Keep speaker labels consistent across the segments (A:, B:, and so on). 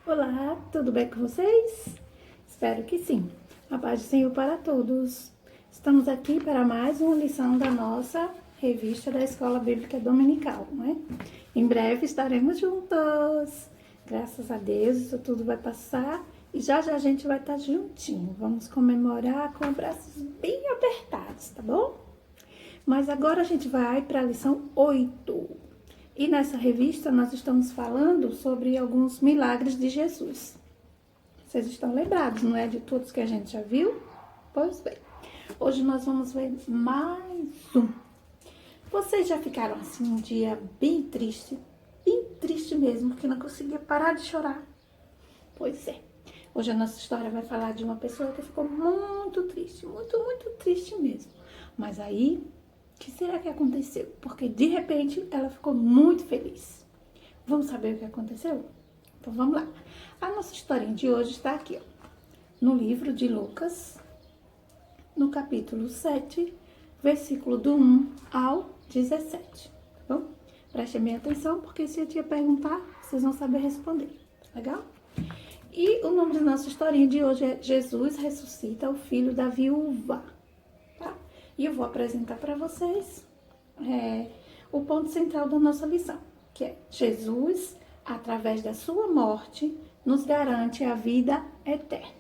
A: Olá, tudo bem com vocês? Espero que sim. A paz do Senhor para todos. Estamos aqui para mais uma lição da nossa revista da Escola Bíblica Dominical, não é? Em breve estaremos juntos. Graças a Deus, isso tudo vai passar e já a gente vai estar juntinho. Vamos comemorar com braços bem apertados, tá bom? Mas agora a gente vai para a lição 8. E nessa revista nós estamos falando sobre alguns milagres de Jesus. Vocês estão lembrados, não é? De todos que a gente já viu? Pois bem, hoje nós vamos ver mais um. Vocês já ficaram assim um dia bem triste mesmo, porque não conseguia parar de chorar? Pois é. Hoje a nossa história vai falar de uma pessoa que ficou muito triste, muito triste mesmo. Mas aí, o que será que aconteceu? Porque de repente ela ficou muito feliz. Vamos saber o que aconteceu? Então vamos lá. A nossa historinha de hoje está aqui, ó, no livro de Lucas, no capítulo 7, versículo do 1 ao 17. Tá bom? Prestem bem atenção, porque se eu te perguntar, vocês vão saber responder. Legal? E o nome da nossa historinha de hoje é Jesus ressuscita o filho da viúva. Tá? E eu vou apresentar para vocês o ponto central da nossa lição, que é Jesus, através da sua morte, nos garante a vida eterna.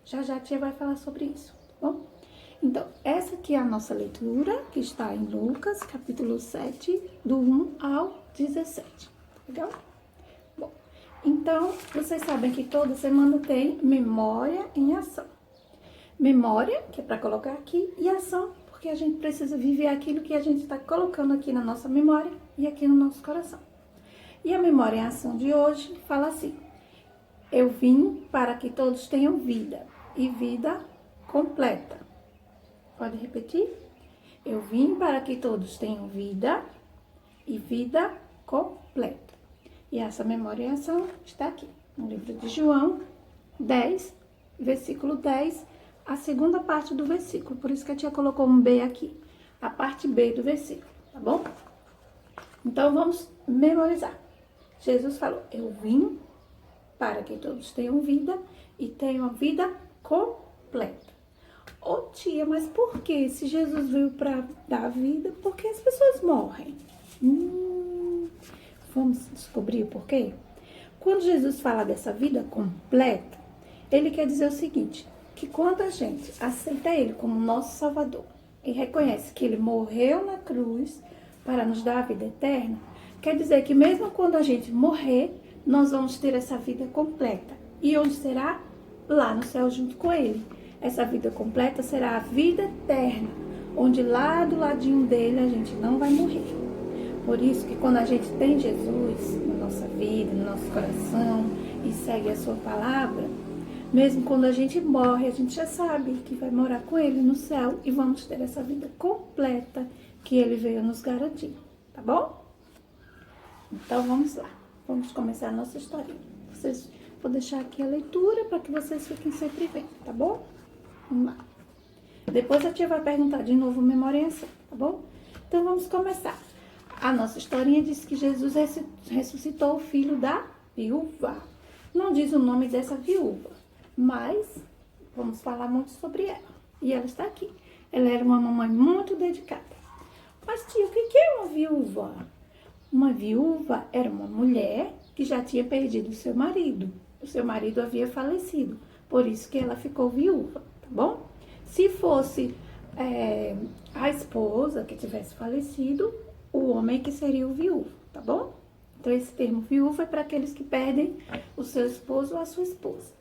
A: Já a tia vai falar sobre isso, tá bom? Então, essa aqui é a nossa leitura, que está em Lucas, capítulo 7, do 1 ao 17. Legal? Bom, então, vocês sabem que toda semana tem memória em ação. Memória, que é para colocar aqui, e ação, porque a gente precisa viver aquilo que a gente está colocando aqui na nossa memória e aqui no nosso coração. E a memória em ação de hoje fala assim: eu vim para que todos tenham vida, e vida completa. Pode repetir? Eu vim para que todos tenham vida e vida completa. E essa memória em ação está aqui, no livro de João 10, versículo 10, a segunda parte do versículo. Por isso que a tia colocou um B aqui, a parte B do versículo, tá bom? Então, vamos memorizar. Jesus falou: eu vim para que todos tenham vida e tenham a vida completa. Ô tia, mas por que se Jesus veio para dar vida, por que as pessoas morrem? Vamos descobrir o porquê? Quando Jesus fala dessa vida completa, ele quer dizer o seguinte, que quando a gente aceita ele como nosso Salvador e reconhece que ele morreu na cruz para nos dar a vida eterna, quer dizer que mesmo quando a gente morrer, nós vamos ter essa vida completa. E onde será? Lá no céu junto com ele. Essa vida completa será a vida eterna, onde lá do ladinho dele a gente não vai morrer. Por isso que quando a gente tem Jesus na nossa vida, no nosso coração e segue a sua palavra, mesmo quando a gente morre, a gente já sabe que vai morar com ele no céu e vamos ter essa vida completa que ele veio nos garantir, tá bom? Então vamos lá, vamos começar a nossa historinha. Vou deixar aqui a leitura para que vocês fiquem sempre vendo, tá bom? Vamos lá. Depois a tia vai perguntar de novo memória em ação, tá bom? Então vamos começar. A nossa historinha diz que Jesus ressuscitou o filho da viúva. Não diz o nome dessa viúva, mas vamos falar muito sobre ela. E ela está aqui. Ela era uma mamãe muito dedicada. Mas tia, o que é uma viúva? Uma viúva era uma mulher que já tinha perdido o seu marido. O seu marido havia falecido, por isso que ela ficou viúva, tá bom? Se fosse a esposa que tivesse falecido, o homem que seria o viúvo, tá bom? Então esse termo viúva é para aqueles que perdem o seu esposo ou a sua esposa.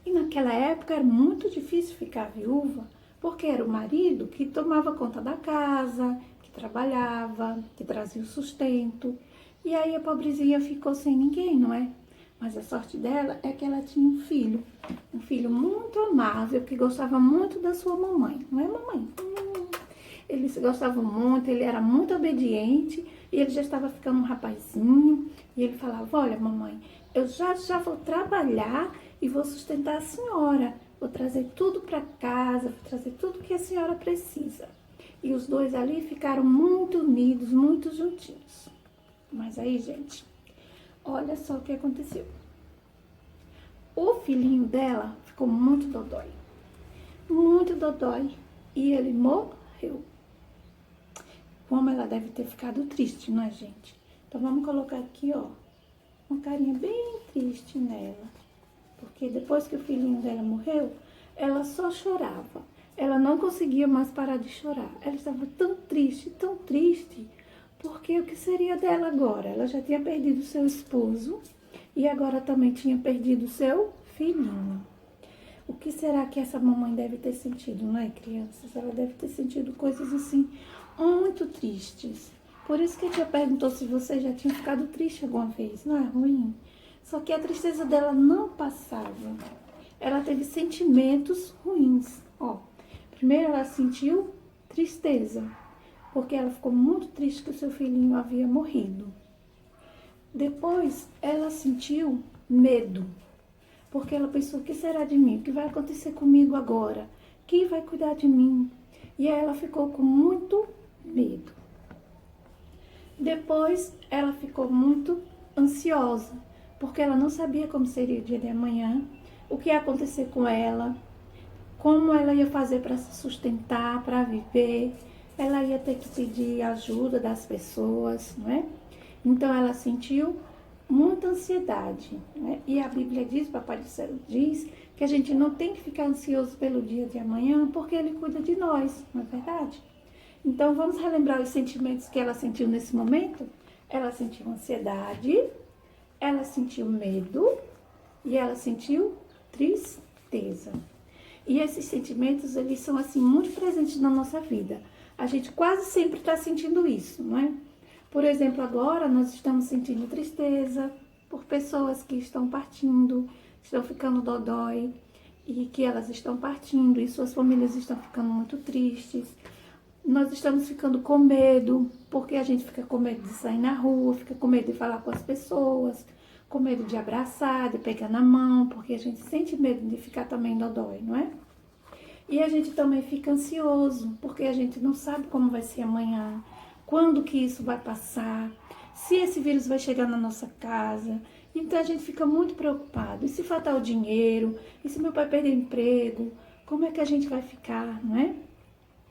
A: E naquela época era muito difícil ficar viúva, porque era o marido que tomava conta da casa, que trabalhava, que trazia o sustento. E aí a pobrezinha ficou sem ninguém, não é? Mas a sorte dela é que ela tinha um filho muito amável, que gostava muito da sua mamãe. Não é, mamãe? Eles se gostavam muito, ele era muito obediente, e ele já estava ficando um rapazinho, e ele falava: olha, mamãe, eu já vou trabalhar e vou sustentar a senhora, vou trazer tudo para casa, vou trazer tudo que a senhora precisa. E os dois ali ficaram muito unidos, muito juntinhos. Mas aí, gente, olha só o que aconteceu. o filhinho dela ficou muito dodói. Muito dodói. E ele morreu. Como ela deve ter ficado triste, não é, gente? Então, vamos colocar aqui, ó, uma carinha bem triste nela. Porque depois que o filhinho dela morreu, ela só chorava. Ela não conseguia mais parar de chorar. Ela estava tão triste, porque o que seria dela agora? Ela já tinha perdido seu esposo e agora também tinha perdido seu filhinho. O que será que essa mamãe deve ter sentido, não é, crianças? Ela deve ter sentido coisas assim, muito tristes. Por isso que a tia perguntou se você já tinha ficado triste alguma vez. Não é ruim? Só que a tristeza dela não passava. Ela teve sentimentos ruins. Ó, primeiro ela sentiu tristeza, porque ela ficou muito triste que o seu filhinho havia morrido. Depois ela sentiu medo, porque ela pensou: o que será de mim? O que vai acontecer comigo agora? Quem vai cuidar de mim? E aí ela ficou com muito medo. Depois ela ficou muito ansiosa, porque ela não sabia como seria o dia de amanhã, o que ia acontecer com ela, como ela ia fazer para se sustentar, para viver. Ela ia ter que pedir ajuda das pessoas, não é? Então ela sentiu muita ansiedade, né? E a Bíblia diz, Papai do Céu diz, que a gente não tem que ficar ansioso pelo dia de amanhã, porque Ele cuida de nós, não é verdade? Então vamos relembrar os sentimentos que ela sentiu nesse momento? Ela sentiu ansiedade, ela sentiu medo e ela sentiu tristeza. E esses sentimentos, eles são assim muito presentes na nossa vida. A gente quase sempre está sentindo isso, não é? Por exemplo, agora nós estamos sentindo tristeza por pessoas que estão partindo, estão ficando dodói e que elas estão partindo e suas famílias estão ficando muito tristes. Nós estamos ficando com medo, porque a gente fica com medo de sair na rua, fica com medo de falar com as pessoas, com medo de abraçar, de pegar na mão, porque a gente sente medo de ficar também dodói, não é? E a gente também fica ansioso, porque a gente não sabe como vai ser amanhã, quando que isso vai passar, se esse vírus vai chegar na nossa casa. Então a gente fica muito preocupado. E se faltar o dinheiro? E se meu pai perder o emprego? Como é que a gente vai ficar, não é?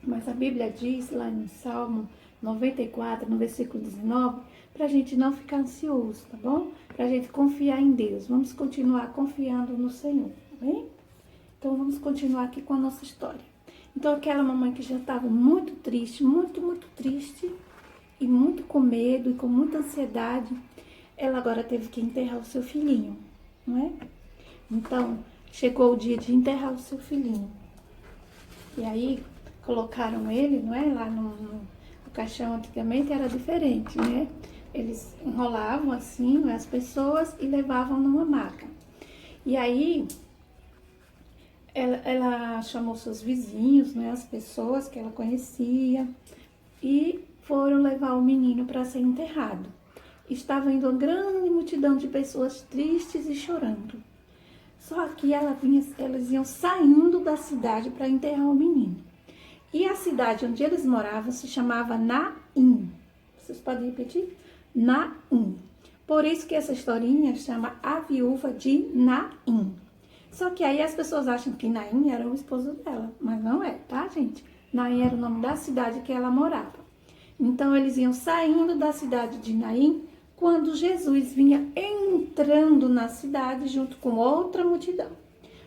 A: Mas a Bíblia diz lá no Salmo 94, no versículo 19, para a gente não ficar ansioso, tá bom? Para a gente confiar em Deus. Vamos continuar confiando no Senhor, tá bem? Então vamos continuar aqui com a nossa história. Então aquela mamãe que já estava muito triste, muito triste, e muito com medo e com muita ansiedade, ela agora teve que enterrar o seu filhinho, não é? Então chegou o dia de enterrar o seu filhinho. E aí colocaram ele, não é? Lá no caixão antigamente era diferente, né? Eles enrolavam assim, né, as pessoas e levavam numa maca. E aí ela chamou seus vizinhos, né, as pessoas que ela conhecia, e foram levar o menino para ser enterrado. Estava indo uma grande multidão de pessoas tristes e chorando. Só que elas iam saindo da cidade para enterrar o menino. E a cidade onde eles moravam se chamava Naim. Vocês podem repetir? Naim. Por isso que essa historinha chama A Viúva de Naim. Só que aí as pessoas acham que Naim era o esposo dela, mas não é, tá, gente? Naim era o nome da cidade que ela morava. Então eles iam saindo da cidade de Naim quando Jesus vinha entrando na cidade junto com outra multidão.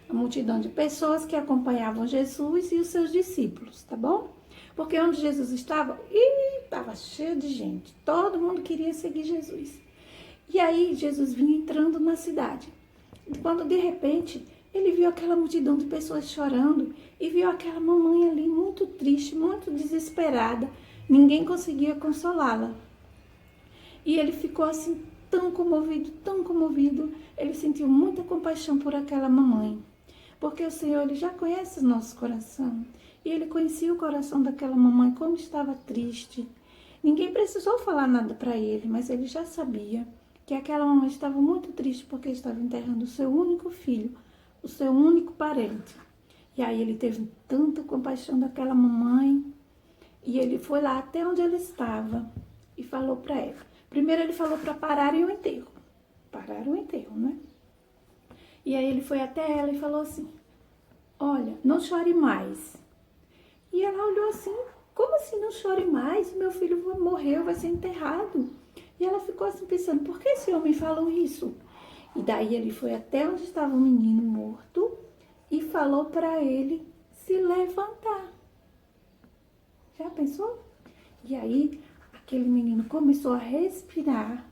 A: A multidão de pessoas que acompanhavam Jesus e os seus discípulos, tá bom? Porque onde Jesus estava, estava cheio de gente. Todo mundo queria seguir Jesus. E aí Jesus vinha entrando na cidade. E quando de repente ele viu aquela multidão de pessoas chorando e viu aquela mamãe ali muito triste, muito desesperada. Ninguém conseguia consolá-la. E ele ficou assim tão comovido. Ele sentiu muita compaixão por aquela mamãe. Porque o Senhor, Ele já conhece o nosso coração. E Ele conhecia o coração daquela mamãe, como estava triste. Ninguém precisou falar nada para Ele, mas Ele já sabia que aquela mamãe estava muito triste porque estava enterrando o seu único filho, o seu único parente. E aí Ele teve tanta compaixão daquela mamãe. E Ele foi lá até onde ela estava e falou para ela. Primeiro Ele falou para pararem o enterro. Pararam o enterro, né? E aí ele foi até ela e falou assim, olha, não chore mais. E ela olhou assim, como assim não chore mais? Meu filho morreu, vai ser enterrado. E ela ficou assim pensando, por que esse homem falou isso? E daí ele foi até onde estava o menino morto e falou para ele se levantar. Já pensou? E aí aquele menino começou a respirar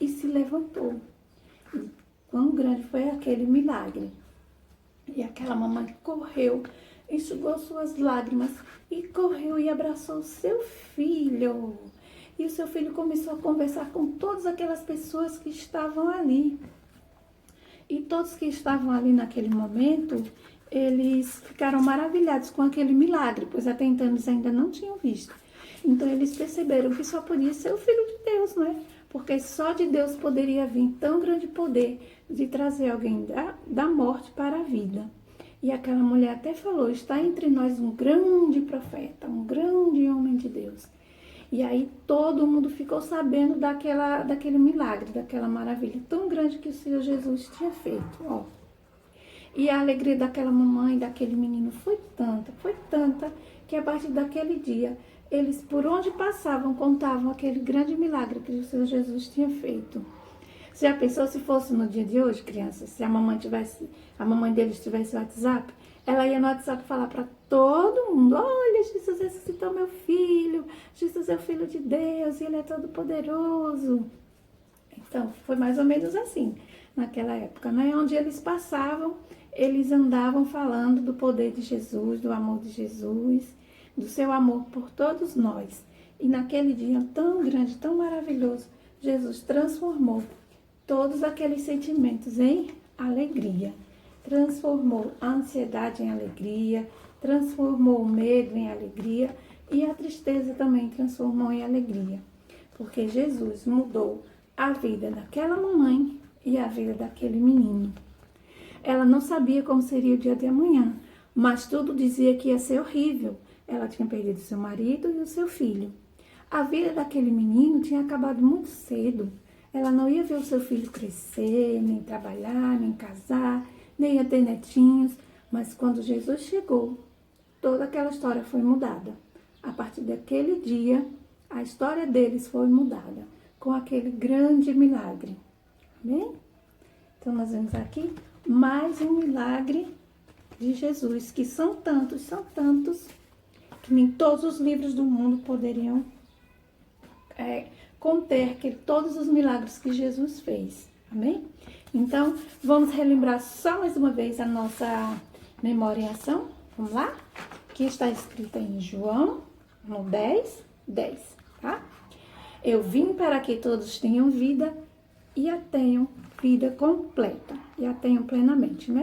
A: e se levantou. E quão grande foi aquele milagre. E aquela mamãe correu, enxugou suas lágrimas e correu e abraçou o seu filho. E o seu filho começou a conversar com todas aquelas pessoas que estavam ali. E todos que estavam ali naquele momento, eles ficaram maravilhados com aquele milagre, pois até então eles ainda não tinham visto. Então eles perceberam que só podia ser o Filho de Deus, não é? Porque só de Deus poderia vir tão grande poder de trazer alguém da morte para a vida. E aquela mulher até falou, está entre nós um grande profeta, um grande homem de Deus. E aí todo mundo ficou sabendo daquele milagre, daquela maravilha tão grande que o Senhor Jesus tinha feito, ó. E a alegria daquela mamãe, daquele menino foi tanta, que a partir daquele dia, eles por onde passavam, contavam aquele grande milagre que o Senhor Jesus tinha feito. Você já pensou se fosse no dia de hoje, crianças, se a mamãe deles tivesse WhatsApp, ela ia no WhatsApp falar para todo mundo, olha, Jesus ressuscitou meu filho, Jesus é o Filho de Deus, e ele é todo poderoso. Então, foi mais ou menos assim, naquela época, né? Onde eles passavam, eles andavam falando do poder de Jesus, do amor de Jesus, do seu amor por todos nós. E naquele dia tão grande, tão maravilhoso, Jesus transformou todos aqueles sentimentos em alegria. Transformou a ansiedade em alegria, transformou o medo em alegria e a tristeza também transformou em alegria. Porque Jesus mudou a vida daquela mamãe e a vida daquele menino. Ela não sabia como seria o dia de amanhã, mas tudo dizia que ia ser horrível. Ela tinha perdido seu marido e o seu filho. A vida daquele menino tinha acabado muito cedo. Ela não ia ver o seu filho crescer, nem trabalhar, nem casar, nem ia ter netinhos. Mas quando Jesus chegou, toda aquela história foi mudada. A partir daquele dia, a história deles foi mudada com aquele grande milagre. Amém? Então, nós vemos aqui mais um milagre de Jesus, que são tantos, que nem todos os livros do mundo poderiam conter todos os milagres que Jesus fez. Amém? Então, vamos relembrar só mais uma vez a nossa memória em ação. Vamos lá? Que está escrita em João, no 10:10, tá? Eu vim para que todos tenham vida e a tenham vida completa, e a tenham plenamente, né?